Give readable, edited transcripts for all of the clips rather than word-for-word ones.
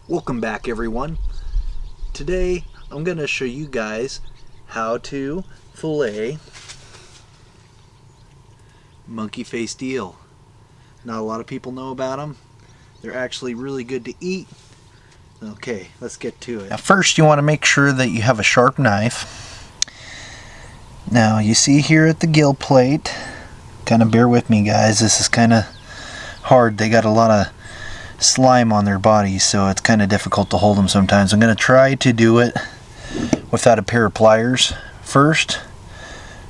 Welcome back, everyone. Today I'm going to show you guys how to fillet monkey-faced eel. Not a lot of people know about them. They're actually really good to eat. Okay, let's get to it. Now first you want to make sure that you have a sharp knife. Now you see here at the gill plate, kind of bear with me guys, this is kind of hard. They got a lot of slime on their bodies, so it's kind of difficult to hold them sometimes. I'm going to try to do it without a pair of pliers first,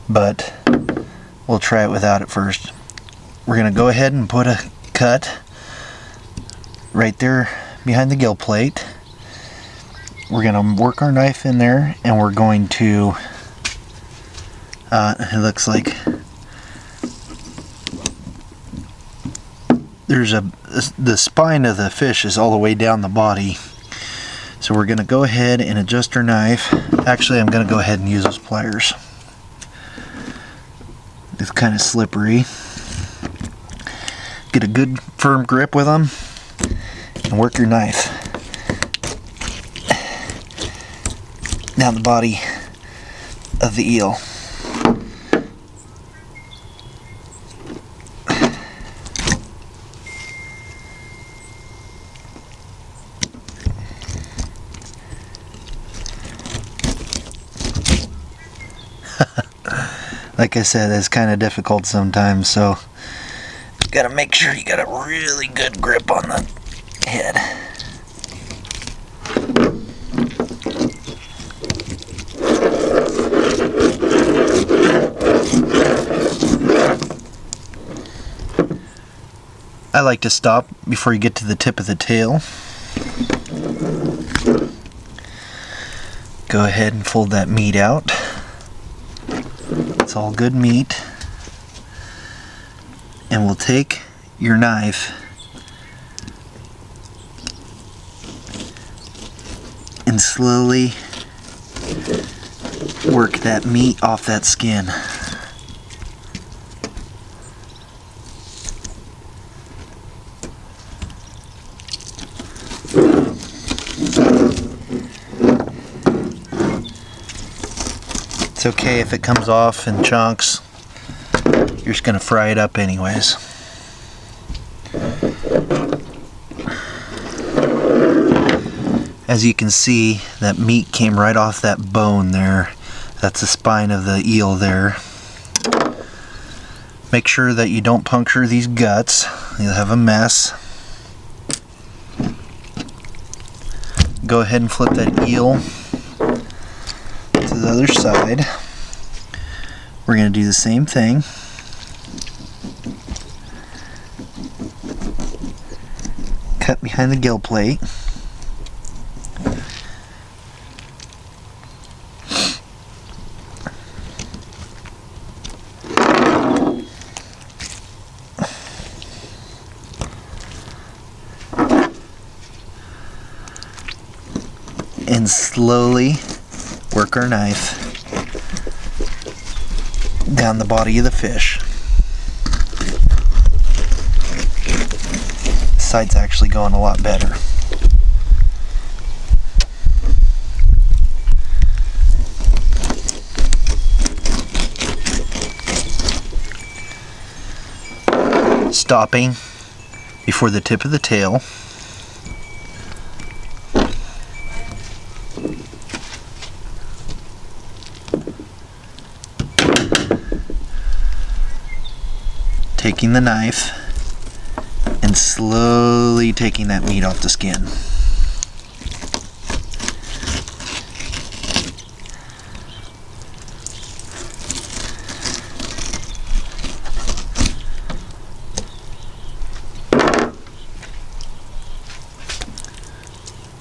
but we'll try it without it first. We're going to go ahead and put a cut right there behind the gill plate. We're going to work our knife in there, and we're going to it looks like there's the spine of the fish is all the way down the body, so we're going to go ahead and adjust our knife. Actually, I'm going to go ahead and use those pliers. It's kind of slippery. Get a good firm grip with them and work your knife down the body of the eel. Like I said, it's kind of difficult sometimes, so you gotta make sure you got a really good grip on the head. I like to stop before you get to the tip of the tail. Go ahead and fold that meat out. It's all good meat. And we'll take your knife and slowly work that meat off that skin. It's okay if it comes off in chunks. You're just going to fry it up anyways. As you can see, that meat came right off that bone there. That's the spine of the eel there. Make sure that you don't puncture these guts. You'll have a mess. Go ahead and flip that eel to the other side. We're going to do the same thing. Cut behind the gill plate. And slowly work our knife down the body of the fish. The side's actually going a lot better. Stopping before the tip of the tail. Taking the knife and slowly taking that meat off the skin.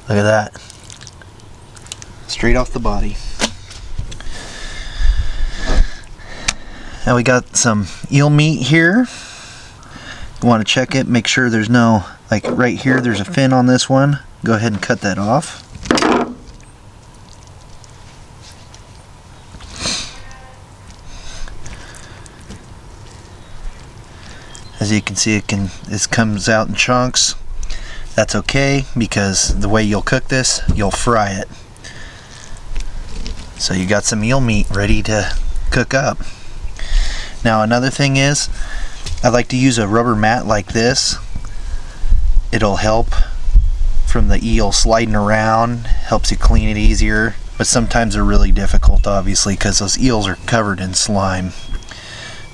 Look at that. Straight off the body. Now we got some eel meat here. You want to check it, make sure there's no, like right here there's a fin on this one. Go ahead and cut that off. As you can see, it comes out in chunks. That's okay, because the way you'll cook this, you'll fry it. So you got some eel meat ready to cook up. Now another thing is, I like to use a rubber mat like this. It'll help from the eel sliding around, helps you clean it easier, but sometimes they're really difficult, obviously, because those eels are covered in slime.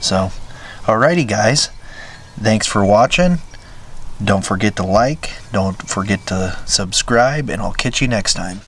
So, alrighty guys, thanks for watching. Don't forget to like, don't forget to subscribe, and I'll catch you next time.